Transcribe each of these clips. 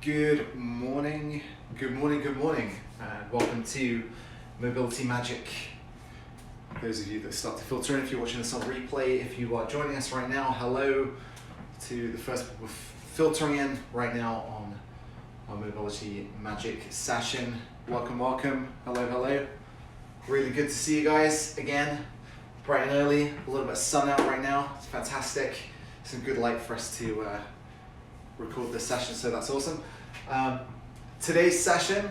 Good morning, good morning, good morning, and welcome to Mobility Magic. Those of you that start to filter in, if you're watching this on replay, if you are joining us right now, hello to the first people filtering in right now on our Mobility Magic session. Welcome, hello, hello. Really good to see you guys again, bright and early, a little bit of sun out right now, it's fantastic. Some good light for us to record this session, so that's awesome. Today's session,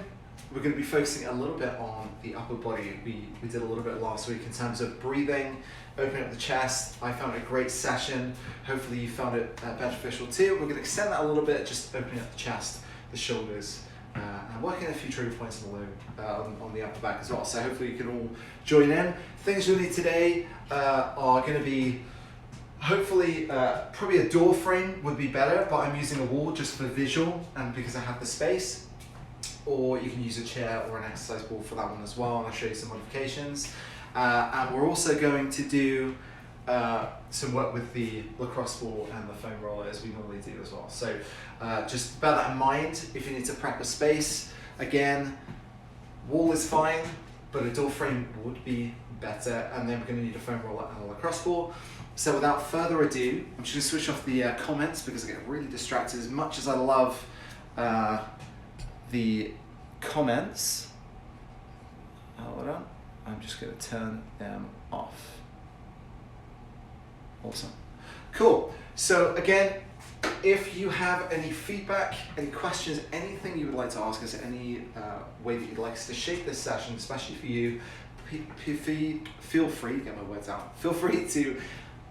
we're going to be focusing a little bit on the upper body. We did a little bit last week in terms of breathing, opening up the chest. I found it a great session. Hopefully you found it beneficial too. We're going to extend that a little bit, just opening up the chest, the shoulders, and working a few trigger points on the upper back as well. So hopefully you can all join in. Things you'll need today are going to be hopefully, probably a door frame would be better, but I'm using a wall just for visual and because I have the space. Or you can use a chair or an exercise ball for that one as well, and I'll show you some modifications. And we're also going to do some work with the lacrosse ball and the foam roller as we normally do as well. So just bear that in mind if you need to prep a space. Again, wall is fine, but a door frame would be better, and then we're going to need a foam roller and a lacrosse ball. So without further ado, I'm just going to switch off the comments because I get really distracted. As much as I love the comments, hold on, I'm just going to turn them off. Awesome. Cool. So again, if you have any feedback, any questions, anything you would like to ask us, any way that you'd like us to shape this session, especially for you, feel free, get my words out, feel free to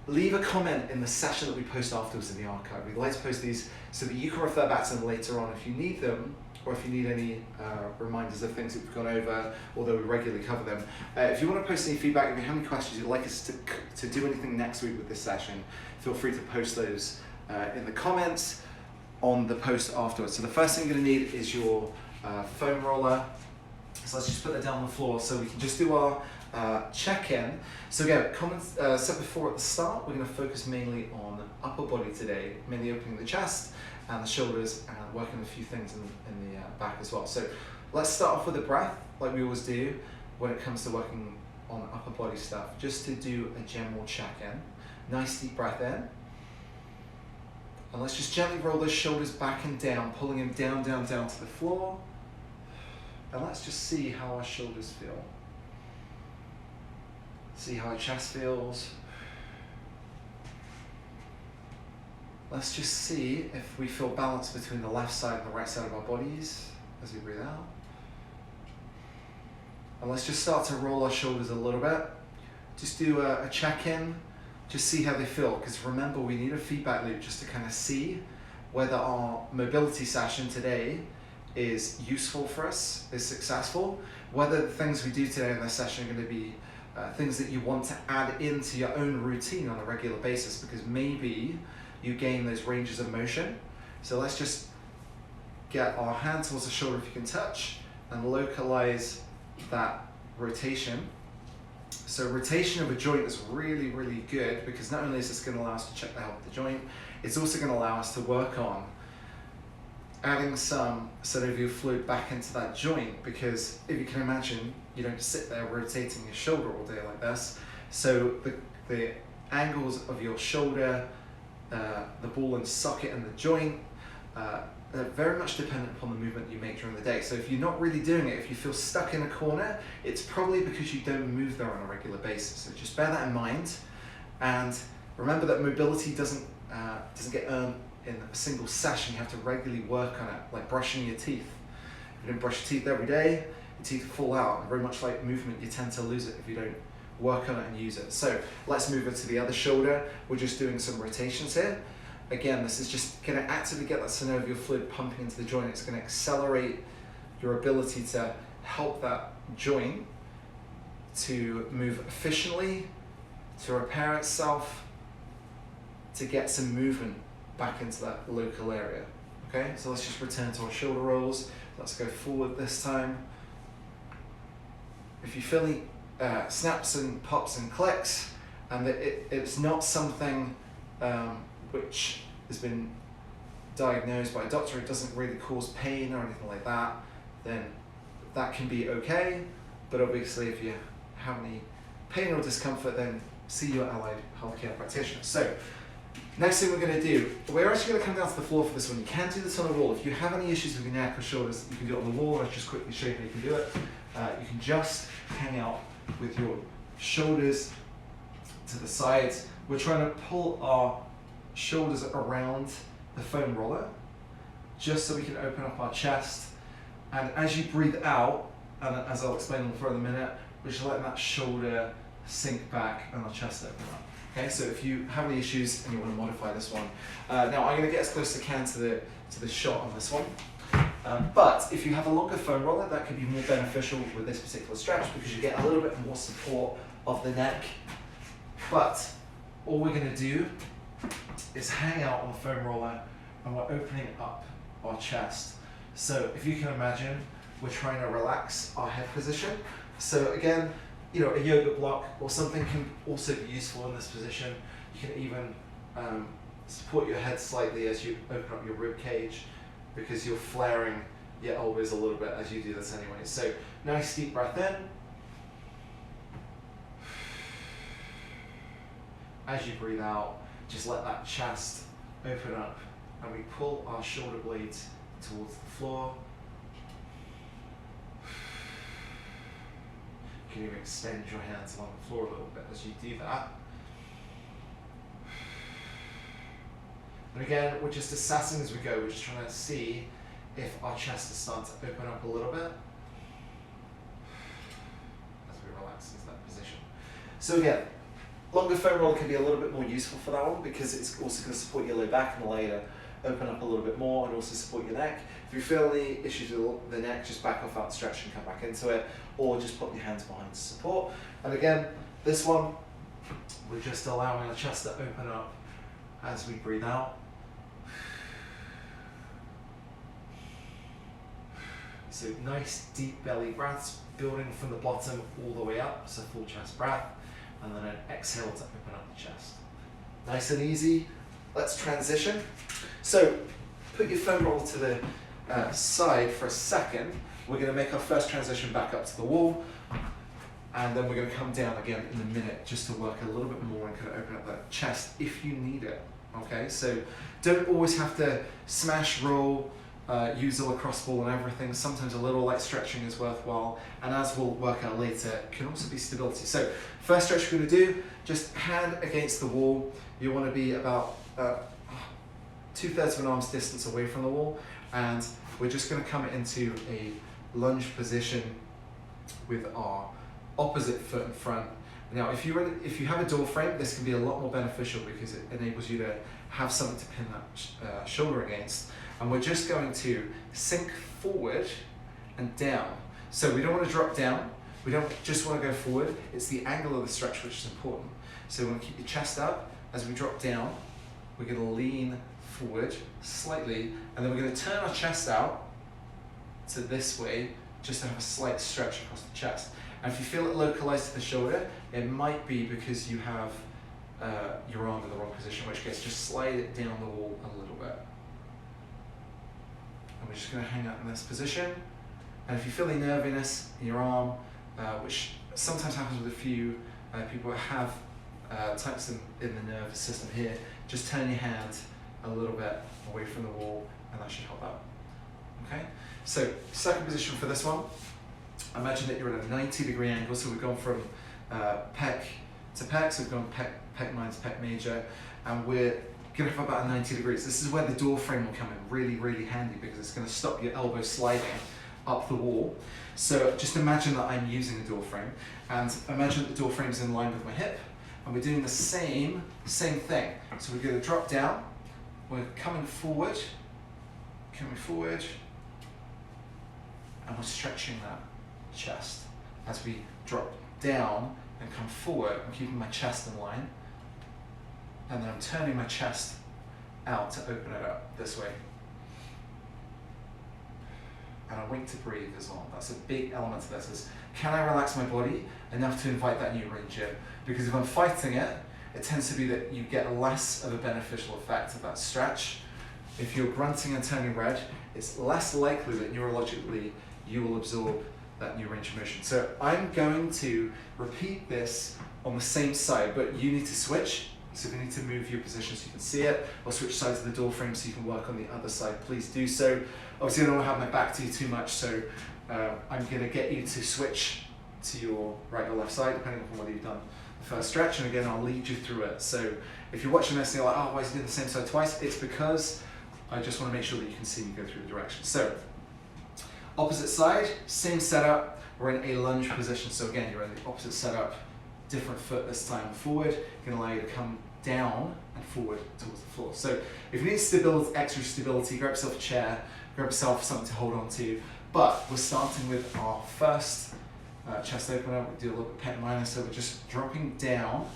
leave a comment in the session that we post afterwards in the archive. We'd like to post these so that you can refer back to them later on if you need them, or if you need any reminders of things that we've gone over, although we regularly cover them. If you want to post any feedback, if you have any questions you'd like us to do anything next week with this session, feel free to post those in the comments on the post afterwards. So the first thing you're going to need is your foam roller. So let's just put that down on the floor so we can just do our check-in. So again, comments said before at the start, we're going to focus mainly on upper body today, mainly opening the chest and the shoulders and working a few things in the back as well. So let's start off with the breath, like we always do when it comes to working on upper body stuff, just to do a general check-in. Nice deep breath in. And let's just gently roll those shoulders back and down, pulling them down, down, down to the floor. And let's just see how our shoulders feel. See how our chest feels. Let's just see if we feel balance between the left side and the right side of our bodies as we breathe out. And let's just start to roll our shoulders a little bit. Just do a check-in, just see how they feel. Because remember, we need a feedback loop just to kind of see whether our mobility session today is useful for us, is successful, whether the things we do today in this session are going to be things that you want to add into your own routine on a regular basis, because maybe you gain those ranges of motion. So let's just get our hand towards the shoulder if you can touch and localize that rotation. So rotation of a joint is really, really good, because not only is this going to allow us to check the health of the joint, it's also going to allow us to work on adding some synovial fluid back into that joint, because if you can imagine, you don't sit there rotating your shoulder all day like this. So the angles of your shoulder, the ball and socket and the joint, they're very much dependent upon the movement you make during the day. So if you're not really doing it, if you feel stuck in a corner, it's probably because you don't move there on a regular basis. So just bear that in mind, and remember that mobility doesn't get earned in a single session. You have to regularly work on it, like brushing your teeth. If you don't brush your teeth every day, your teeth fall out. And very much like movement, you tend to lose it if you don't work on it and use it. So let's move it to the other shoulder. We're just doing some rotations here. Again, this is just going to actively get that synovial fluid pumping into the joint. It's going to accelerate your ability to help that joint to move efficiently, to repair itself, to get some movement back into that local area. Okay, so let's just return to our shoulder rolls. Let's go forward this time. If you feel any snaps and pops and clicks, and it's not something which has been diagnosed by a doctor, it doesn't really cause pain or anything like that, then that can be okay. But obviously if you have any pain or discomfort, then see your allied healthcare practitioner. So next thing we're going to do, we're actually going to come down to the floor for this one. You can do this on a wall. If you have any issues with your neck or shoulders, you can do it on the wall. Let's just quickly show you how you can do it. You can just hang out with your shoulders to the sides. We're trying to pull our shoulders around the foam roller just so we can open up our chest. And as you breathe out, and as I'll explain in further in a minute, we're just letting that shoulder sink back and our chest open up. Okay, so if you have any issues and you want to modify this one, now I'm going to get as close as I can to the shot on this one. But if you have a longer foam roller, that could be more beneficial with this particular stretch because you get a little bit more support of the neck. But all we're going to do is hang out on the foam roller and we're opening up our chest. So if you can imagine, we're trying to relax our head position. So again, you know, a yoga block or something can also be useful in this position. You can even support your head slightly as you open up your rib cage because you're flaring your elbows a little bit as you do this anyway. So nice deep breath in. As you breathe out, just let that chest open up and we pull our shoulder blades towards the floor. You can even extend your hands along the floor a little bit as you do that. And again, we're just assessing as we go. We're just trying to see if our chest is starting to open up a little bit as we relax into that position. So again, longer foam roller can be a little bit more useful for that one because it's also going to support your low back and allow you to open up a little bit more and also support your neck. If you feel any issues with the neck, just back off that stretch and come back into it, or just put your hands behind to support. And again, this one, we're just allowing our chest to open up as we breathe out. So nice deep belly breaths, building from the bottom all the way up, so full chest breath, and then an exhale to open up the chest. Nice and easy. Let's transition. So put your foam roller to the side for a second. We're going to make our first transition back up to the wall, and then we're going to come down again in a minute just to work a little bit more and kind of open up that chest if you need it. Okay, so don't always have to smash, roll, use a lacrosse ball and everything. Sometimes a little light stretching is worthwhile, and as we'll work out later, it can also be stability. So first stretch we're going to do, just hand against the wall. You want to be about 2/3 of an arm's distance away from the wall, and we're just going to come into a lunge position with our opposite foot in front. Now, if you have a door frame, this can be a lot more beneficial because it enables you to have something to pin that shoulder against. And we're just going to sink forward and down. So we don't want to drop down. We don't just want to go forward. It's the angle of the stretch which is important. So we want to keep your chest up. As we drop down, we're going to lean forward slightly, and then we're going to turn our chest out to this way, just to have a slight stretch across the chest. And if you feel it localized to the shoulder, it might be because you have your arm in the wrong position, in which case just slide it down the wall a little bit. And we're just going to hang out in this position. And if you feel any nerviness in your arm, which sometimes happens with a few people that have tightness in the nervous system here, just turn your hand a little bit away from the wall, and that should help out. Okay, so second position for this one, imagine that you're at a 90-degree angle, so we've gone from pec to pec, so we've gone pec minor to pec major, and we're going to have about 90 degrees. This is where the door frame will come in really, really handy because it's going to stop your elbow sliding up the wall. So just imagine that I'm using a door frame, and imagine that the door frame is in line with my hip, and we're doing the same thing. So we're going to drop down, we're coming forward, and we're stretching that chest. As we drop down and come forward, I'm keeping my chest in line, and then I'm turning my chest out to open it up this way. And I wait to breathe as well. That's a big element to this, is can I relax my body enough to invite that new range in? Because if I'm fighting it, it tends to be that you get less of a beneficial effect of that stretch. if you're grunting and turning red, it's less likely that neurologically you will absorb that new range of motion. So I'm going to repeat this on the same side, but you need to switch. So if you need to move your position so you can see it, or switch sides of the door frame so you can work on the other side, please do so. Obviously I don't want to have my back to you too much, so I'm going to get you to switch to your right or left side, depending on whether you've done the first stretch, and again I'll lead you through it. So if you're watching this and you're like, oh, why is he doing the same side twice? It's because I just want to make sure that you can see me go through the direction. So opposite side, same setup, we're in a lunge position. So again, you're in the opposite setup, different foot this time forward, going to allow you to come down and forward towards the floor. So if you need stability, extra stability, grab yourself a chair, grab yourself something to hold on to. But we're starting with our first chest opener. We'll do a little bit of pec minor, so we're just dropping down,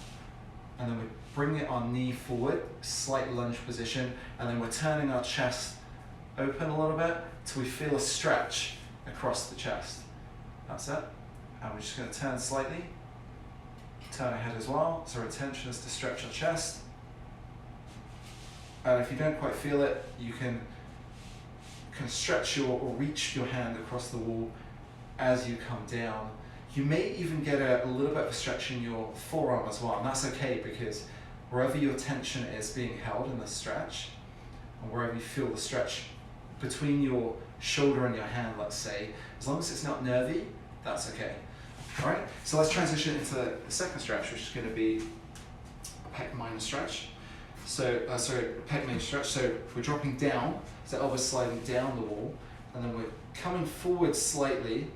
and then we're bringing our knee forward, slight lunge position, and then we're turning our chest open a little bit till we feel a stretch across the chest. That's it. And we're just going to turn slightly, turn our head as well. So our intention is to stretch our chest. And if you don't quite feel it, you can kind of stretch your or reach your hand across the wall as you come down. You may even get a little bit of a stretch in your forearm as well, and that's okay, because wherever your tension is being held in the stretch, and wherever you feel the stretch between your shoulder and your hand, let's say, as long as it's not nervy, that's okay. All right, so let's transition into the second stretch, which is going to be a pec minor stretch. So, pec major stretch. So we're dropping down, so elbows sliding down the wall, and then we're coming forward slightly,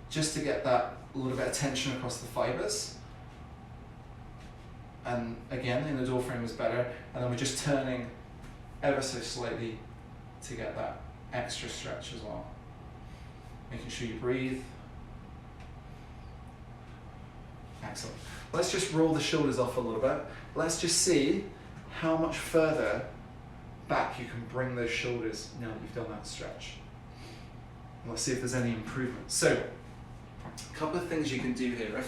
just to get that little bit of tension across the fibers. And again, in the door frame is better. And then we're just turning ever so slightly to get that extra stretch as well. Making sure you breathe. Excellent. Let's just roll the shoulders off a little bit. Let's just see how much further back you can bring those shoulders now that you've done that stretch. And let's see if there's any improvement. So, a couple of things you can do here.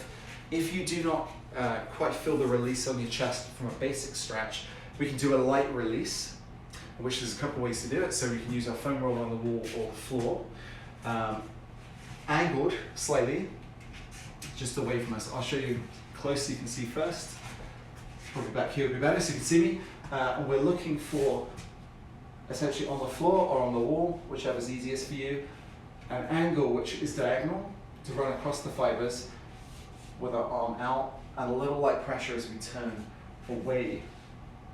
If you do not quite feel the release on your chest from a basic stretch, we can do a light release, which there's a couple of ways to do it. So we can use our foam roller on the wall or the floor, angled slightly, just away from us. I'll show you close so you can see first. Probably back here would be better so you can see me. And we're looking for, essentially on the floor or on the wall, whichever's easiest for you, an angle which is diagonal to run across the fibers with our arm out, and a little light pressure as we turn away.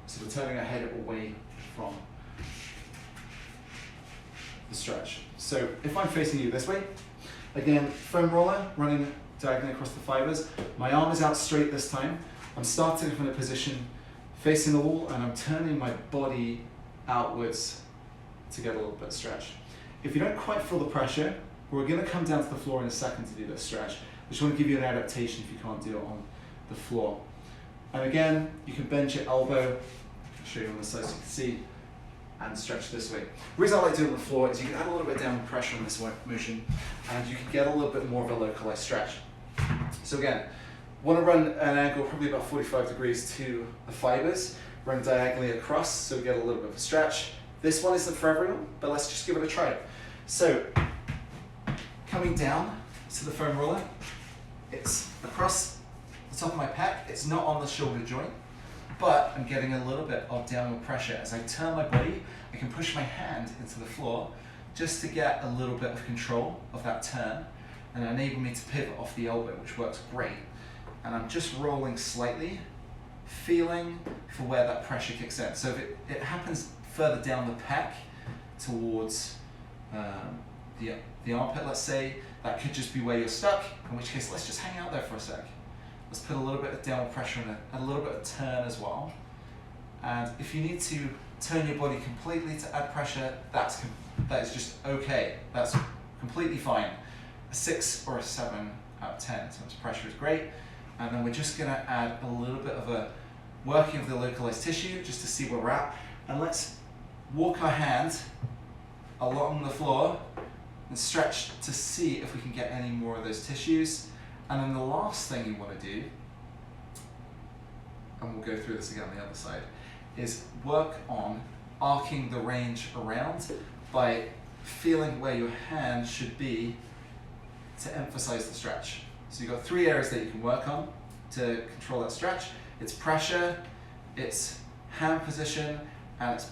So we're turning our head away from the stretch. So if I'm facing you this way, again, foam roller running diagonally across the fibers. My arm is out straight this time. I'm starting from a position facing the wall, and I'm turning my body outwards to get a little bit of stretch. If you don't quite feel the pressure, we're going to come down to the floor in a second to do this stretch. I just want to give you an adaptation if you can't do it on the floor. And again, you can bend your elbow, I'll show you on the side so you can see, and stretch this way. The reason I like doing it on the floor is you can add a little bit of downward pressure on this motion, and you can get a little bit more of a localized stretch. So again, want to run an angle probably about 45 degrees to the fibers, run diagonally across so we get a little bit of a stretch. This one isn't for everyone, but let's just give it a try. So, coming down to the foam roller, it's across the top of my pec, it's not on the shoulder joint, but I'm getting a little bit of downward pressure. As I turn my body, I can push my hand into the floor just to get a little bit of control of that turn and enable me to pivot off the elbow, which works great. And I'm just rolling slightly, feeling for where that pressure kicks in. So if it happens further down the pec towards the armpit, let's say, that could just be where you're stuck, in which case let's just hang out there for a sec. Let's put a little bit of downward pressure on it, a little bit of turn as well. And if you need to turn your body completely to add pressure, that is just okay. That's completely fine. A 6 or a 7 out of 10 in terms of pressure is great. And then we're just going to add a little bit of a working of the localized tissue just to see where we're at. And let's walk our hand along the floor and stretch to see if we can get any more of those tissues. And then the last thing you want to do, and we'll go through this again on the other side, is work on arcing the range around by feeling where your hand should be to emphasize the stretch. So you've got 3 areas that you can work on to control that stretch. It's pressure, it's hand position, and it's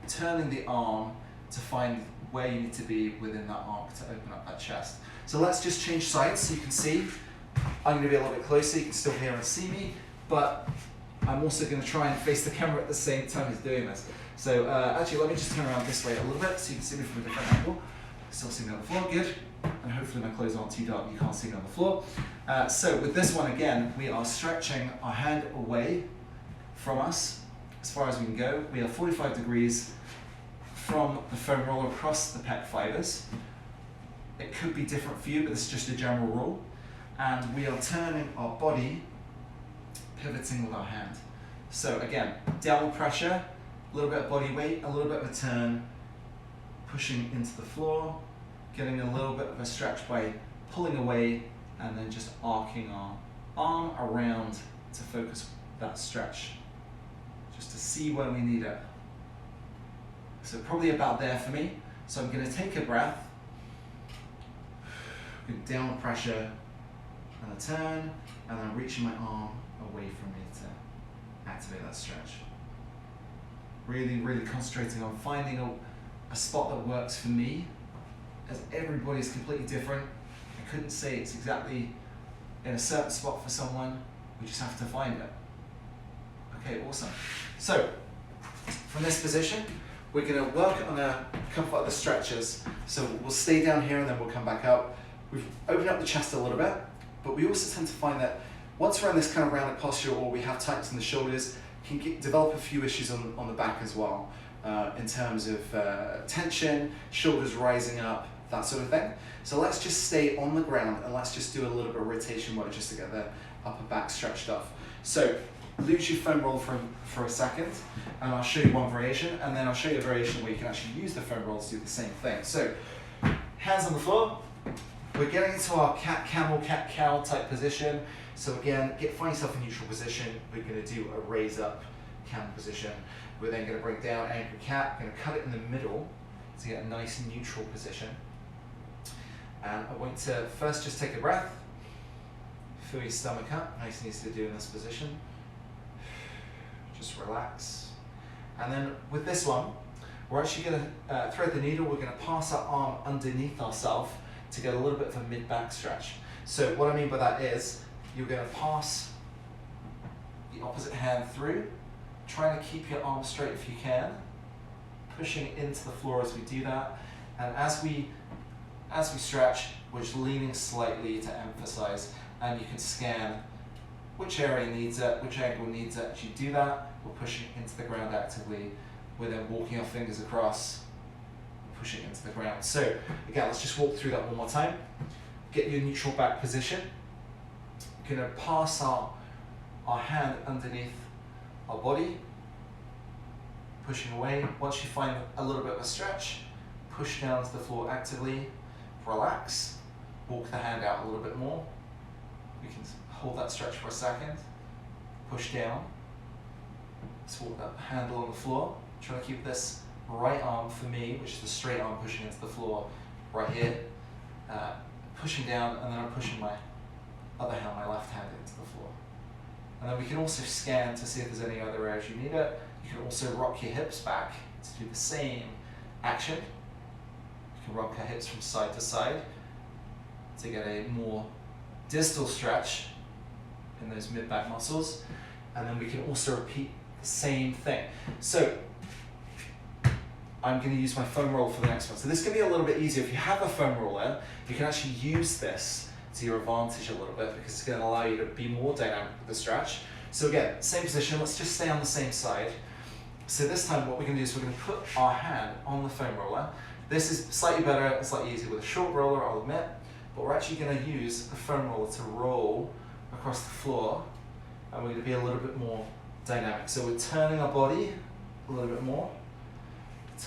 turning the arm to find where you need to be within that arc to open up that chest. So let's just change sides so you can see. I'm going to be a little bit closer, you can still hear and see me, but I'm also going to try and face the camera at the same time as doing this. So actually, let me just turn around this way a little bit so you can see me from a different angle. Still see me on the floor, good. And hopefully my clothes aren't too dark, you can't see me on the floor. So with this one again, we are stretching our hand away from us as far as we can go. We are 45 degrees from the foam roller across the pec fibers. It could be different for you, but this is just a general rule. And we are turning our body, pivoting with our hand. So again, downward pressure, a little bit of body weight, a little bit of a turn, pushing into the floor, getting a little bit of a stretch by pulling away, and then just arcing our arm around to focus that stretch, just to see where we need it. So probably about there for me. So I'm going to take a breath, downward pressure, and a turn, and then reaching my arm away from me to activate that stretch. Really, really concentrating on finding a spot that works for me, as everybody is completely different. I couldn't say it's exactly in a certain spot for someone, we just have to find it. Okay, awesome. So, from this position, we're going to work on a couple of the stretches. So we'll stay down here and then we'll come back up. We've opened up the chest a little bit, but we also tend to find that once we're in this kind of rounded posture or we have tightness in the shoulders, can develop a few issues on the back as well, in terms of tension, shoulders rising up, that sort of thing. So let's just stay on the ground and let's just do a little bit of rotation work just to get the upper back stretched off. So lose your foam roll for a second, and I'll show you one variation, and then I'll show you a variation where you can actually use the foam roll to do the same thing. So hands on the floor. We're getting into our cat camel, cat cow type position. So again, find yourself a neutral position. We're going to do a raise up camel position. We're then going to bring down anchor cat. We're going to cut it in the middle to get a nice neutral position. And I want to first just take a breath. Fill your stomach up. Nice and easy to do in this position. Just relax. And then with this one, we're actually going to thread the needle. We're going to pass our arm underneath ourselves to get a little bit of a mid-back stretch. So what I mean by that is, you're going to pass the opposite hand through, trying to keep your arm straight if you can, pushing into the floor as we do that, and as we stretch, we're just leaning slightly to emphasize, and you can scan which area needs it, which angle needs it. As you do that, we're pushing into the ground actively, we're then walking our fingers across, pushing into the ground. So again, let's just walk through that one more time. Get your neutral back position. We're going to pass our hand underneath our body, pushing away. Once you find a little bit of a stretch, push down to the floor actively, relax, walk the hand out a little bit more. We can hold that stretch for a second, push down, let's walk that handle on the floor. Try to keep this right arm for me, which is the straight arm pushing into the floor right here, pushing down, and then I'm pushing my other hand, my left hand, into the floor. And then we can also scan to see if there's any other areas you need it. You can also rock your hips back to do the same action. You can rock your hips from side to side to get a more distal stretch in those mid-back muscles. And then we can also repeat the same thing. So I'm going to use my foam roller for the next one. So this can be a little bit easier. If you have a foam roller, you can actually use this to your advantage a little bit, because it's going to allow you to be more dynamic with the stretch. So again, same position, let's just stay on the same side. So this time what we're going to do is we're going to put our hand on the foam roller. This is slightly better and slightly easier with a short roller, I'll admit, but we're actually going to use the foam roller to roll across the floor, and we're going to be a little bit more dynamic. So we're turning our body a little bit more,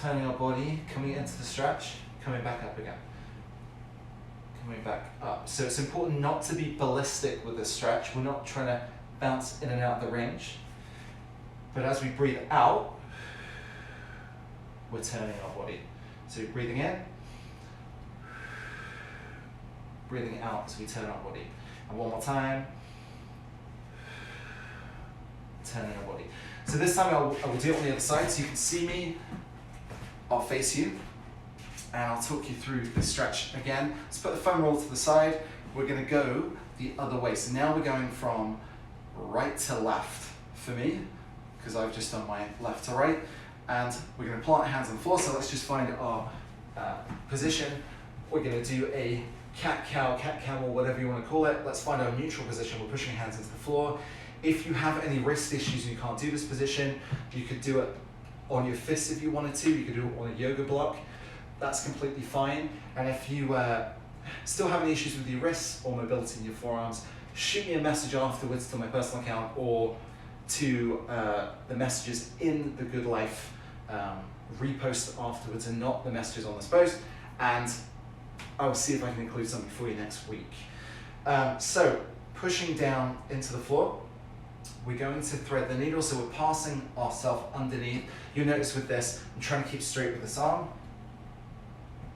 turning our body, coming into the stretch, coming back up again. Coming back up. So it's important not to be ballistic with this stretch. We're not trying to bounce in and out of the range. But as we breathe out, we're turning our body. So breathing in, breathing out as we turn our body. And one more time, turning our body. So this time I will do it on the other side, so you can see me, I'll face you, and I'll talk you through the stretch again. Let's put the foam roller to the side. We're going to go the other way. So now we're going from right to left for me, because I've just done my left to right, and we're going to plant our hands on the floor. So let's just find our position. We're going to do a cat-cow, cat-camel, whatever you want to call it. Let's find our neutral position. We're pushing hands into the floor. If you have any wrist issues and you can't do this position, you could do it on your fists if you wanted to. You could do it on a yoga block. That's completely fine. And if you still have any issues with your wrists or mobility in your forearms, shoot me a message afterwards to my personal account or to the messages in the Good Life repost afterwards and not the messages on this post, and I will see if I can include something for you next week. So pushing down into the floor, we're going to thread the needle, so we're passing ourselves underneath. You'll notice with this, I'm trying to keep straight with this arm,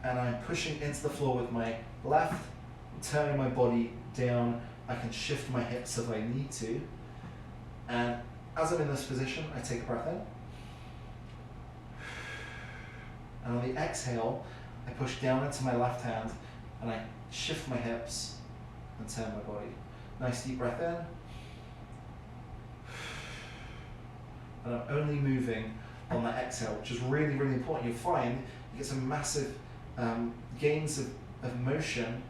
and I'm pushing into the floor with my left, turning my body down. I can shift my hips if I need to, and as I'm in this position, I take a breath in, and on the exhale, I push down into my left hand, and I shift my hips and turn my body. Nice deep breath in, and I'm only moving on that exhale, which is really, really important. You'll find you get some massive gains of motion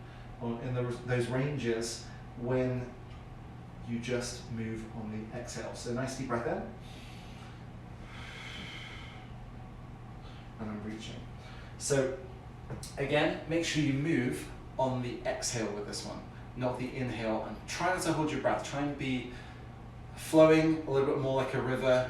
in those ranges when you just move on the exhale. So nice deep breath in, and I'm reaching. So again, make sure you move on the exhale with this one, not the inhale, and try not to hold your breath. Try and be flowing a little bit more like a river,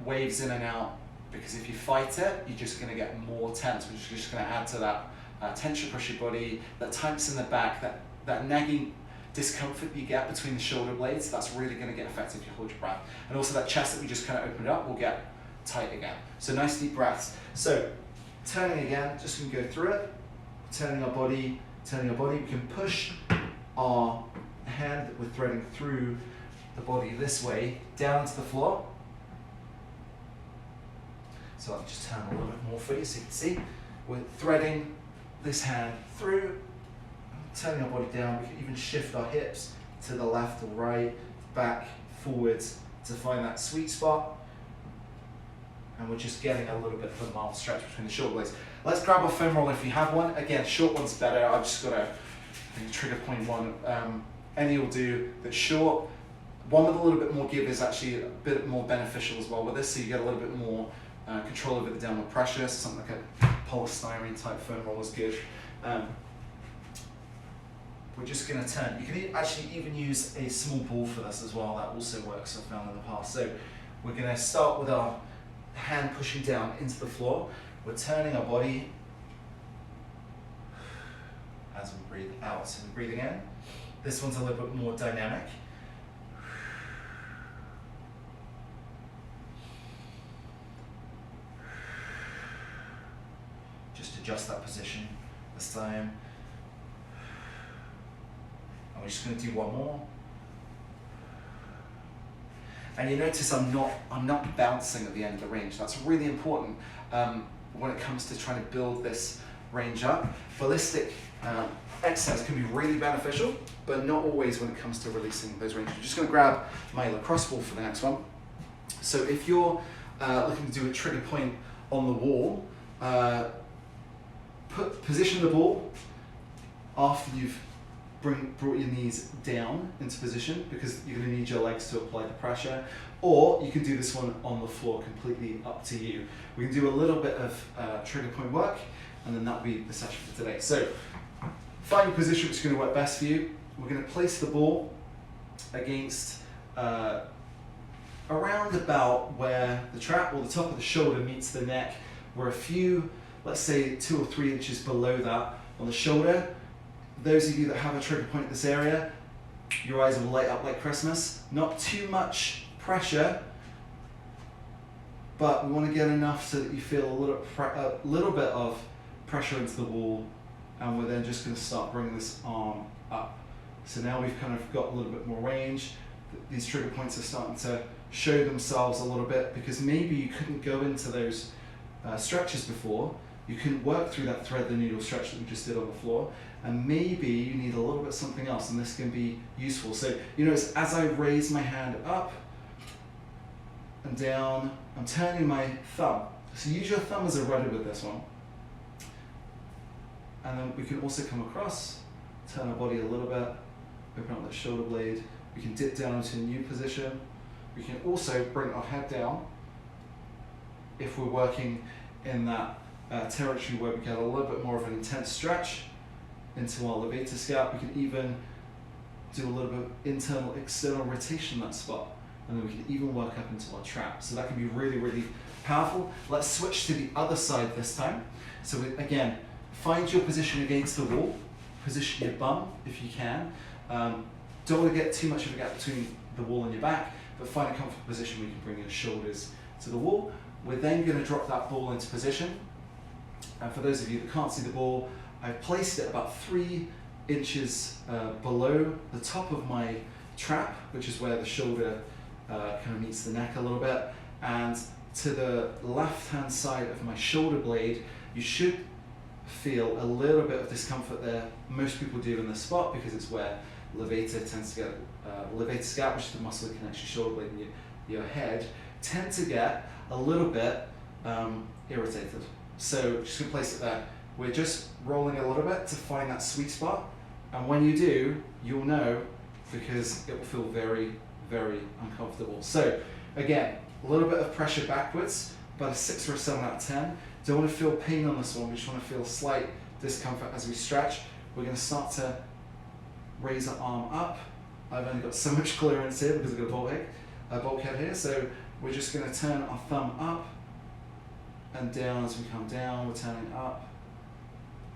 waves in and out, because if you fight it, you're just going to get more tense, which is just going to add to that tension across your body, that tightness in the back, that nagging discomfort you get between the shoulder blades. That's really going to get affected if you hold your breath. And also that chest that we just kind of opened up will get tight again. So nice deep breaths. So turning again, just going to go through it, turning our body. We can push our hand that we're threading through the body this way down to the floor. So I'll just turn a little bit more for you so you can see. We're threading this hand through, turning our body down. We can even shift our hips to the left or right, back, forwards to find that sweet spot. And we're just getting a little bit of a mild stretch between the shoulder blades. Let's grab our foam roller if you have one. Again, short one's better. I've just got a trigger point one. Any will do that's short. One with a little bit more give is actually a bit more beneficial as well with this, so you get a little bit more control over the downward pressure. So something like a polystyrene type foam roller is good. We're just going to turn. You can actually even use a small ball for this as well. That also works, I've found in the past. So we're going to start with our hand pushing down into the floor. We're turning our body as we breathe out. So we're breathing in. This one's a little bit more dynamic. Just adjust that position this time. And we're just going to do one more. And you notice I'm not bouncing at the end of the range. That's really important when it comes to trying to build this range up. Ballistic exercise can be really beneficial, but not always when it comes to releasing those ranges. I'm just going to grab my lacrosse ball for the next one. So if you're looking to do a trigger point on the wall, position the ball after you've brought your knees down into position, because you're going to need your legs to apply the pressure, or you can do this one on the floor, completely up to you. We can do a little bit of trigger point work, and then that'll be the session for today. So find your position which is going to work best for you. We're going to place the ball against around about where the trap or the top of the shoulder meets the neck. We're a few, let's say 2 or 3 inches below that on the shoulder. Those of you that have a trigger point in this area, your eyes will light up like Christmas. Not too much pressure, but we want to get enough so that you feel a little bit of pressure into the wall, and we're then just going to start bringing this arm up. So now we've kind of got a little bit more range. These trigger points are starting to show themselves a little bit, because maybe you couldn't go into those stretches before. You couldn't work through that thread the needle stretch that we just did on the floor, and maybe you need a little bit something else, and this can be useful. So you notice as I raise my hand up and down, I'm turning my thumb. So use your thumb as a rudder with this one. And then we can also come across, turn our body a little bit, open up that shoulder blade. We can dip down into a new position. We can also bring our head down if we're working in that territory where we get a little bit more of an intense stretch into our levator scap. We can even do a little bit of internal external rotation in that spot, and then we can even work up into our trap. So that can be really, really powerful. Let's switch to the other side this time. So again, find your position against the wall, position your bum if you can. Don't want to get too much of a gap between the wall and your back, but find a comfortable position where you can bring your shoulders to the wall. We're then going to drop that ball into position. And for those of you that can't see the ball, I've placed it about 3 inches below the top of my trap, which is where the shoulder kind of meets the neck a little bit. And to the left-hand side of my shoulder blade, you should feel a little bit of discomfort there. Most people do in this spot because it's where levator tends to get, levator scap, which is the muscle that connects your shoulder blade and your head, tend to get a little bit irritated. So just gonna place it there. We're just rolling a little bit to find that sweet spot, and when you do, you'll know, because it will feel very, very uncomfortable. So again, a little bit of pressure backwards, about a 6 or a 7 out of 10. Don't want to feel pain on this one, we just want to feel slight discomfort as we stretch. We're going to start to raise our arm up. I've only got so much clearance here because I've got a bulkhead here, so we're just going to turn our thumb up and down as we come down. We're turning up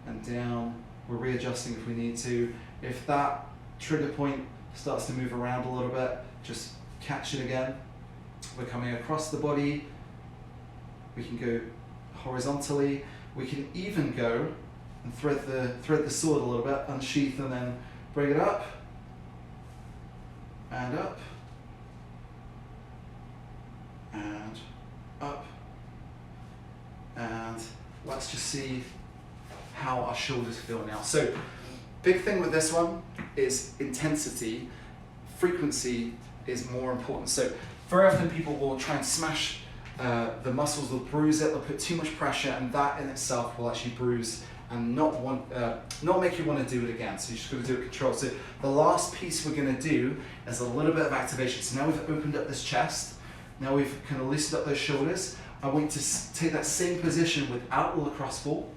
and down. We're readjusting if we need to. If that trigger point starts to move around a little bit, just catch it again. We're coming across the body. We can go horizontally. We can even go and thread the sword a little bit, unsheath and then bring it up and up and up, and let's just see how our shoulders feel now. So big thing with this one is intensity. Frequency is more important. So very often people will try and smash the muscles, they'll bruise it, they'll put too much pressure, and that in itself will actually bruise and not make you want to do it again. So you're just going to do it controlled. So the last piece we're going to do is a little bit of activation. So now we've opened up this chest, now we've kind of loosened up those shoulders. I want you to take that same position without the lacrosse ball.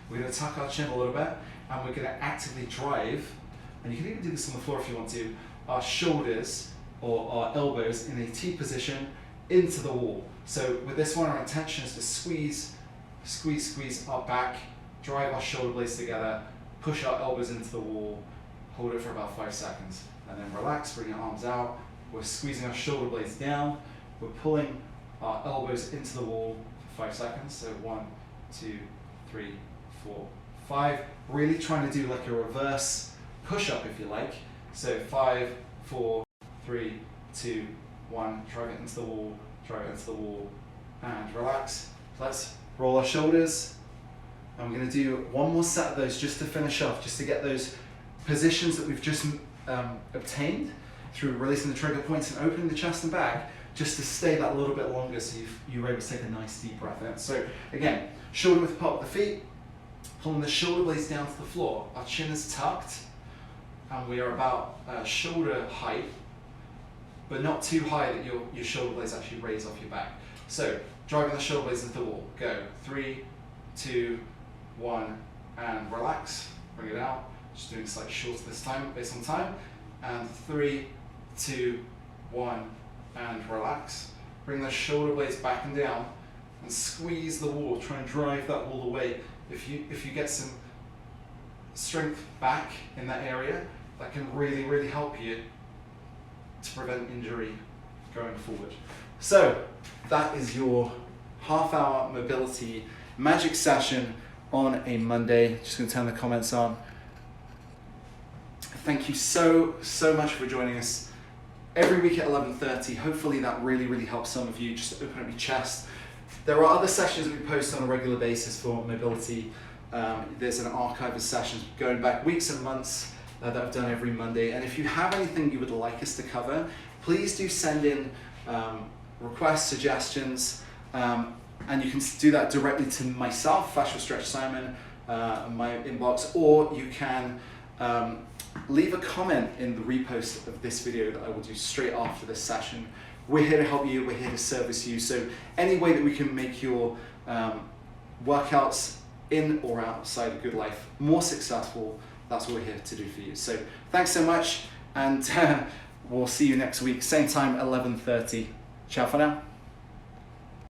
We're going to tuck our chin a little bit, and we're going to actively drive, and you can even do this on the floor if you want to, our shoulders or our elbows in a T position into the wall. So with this one, our intention is to squeeze our back, drive our shoulder blades together, push our elbows into the wall, hold it for about 5 seconds, and then relax, bring your arms out. We're squeezing our shoulder blades down, we're pulling our elbows into the wall for 5 seconds. So 1, 2, 3, 4, 5. Really trying to do like a reverse push-up if you like. So 5, 4, 3, 2, 1, drive it into the wall, and relax. Let's roll our shoulders, and we're going to do one more set of those just to finish off, just to get those positions that we've just obtained through releasing the trigger points and opening the chest and back, just to stay that little bit longer so you're able to take a nice deep breath in. So again, shoulder width apart with the feet, pulling the shoulder blades down to the floor. Our chin is tucked, and we are about shoulder height, but not too high that your shoulder blades actually raise off your back. So driving the shoulder blades into the wall. Go 3, 2, 1, and relax. Bring it out. Just doing slightly shorter this time based on time. And 3, 2, 1, and relax. Bring the shoulder blades back and down, and squeeze the wall. Try and drive that wall away. If you get some strength back in that area, that can really, really help you to prevent injury going forward. So that is your half-hour mobility magic session on a Monday. Just gonna turn the comments on. Thank you so much for joining us every week at 11:30. Hopefully that really helps some of you just to open up your chest. There are other sessions we post on a regular basis for mobility. There's an archive of sessions going back weeks and months that I've done every Monday. And if you have anything you would like us to cover, please do send in requests, suggestions, and you can do that directly to myself, Fascial Stretch Simon, my inbox, or you can leave a comment in the repost of this video that I will do straight after this session. We're here to help you, we're here to service you, so any way that we can make your workouts in or outside of Good Life more successful, that's what we're here to do for you. So thanks so much, and we'll see you next week, same time, 11:30. Ciao for now.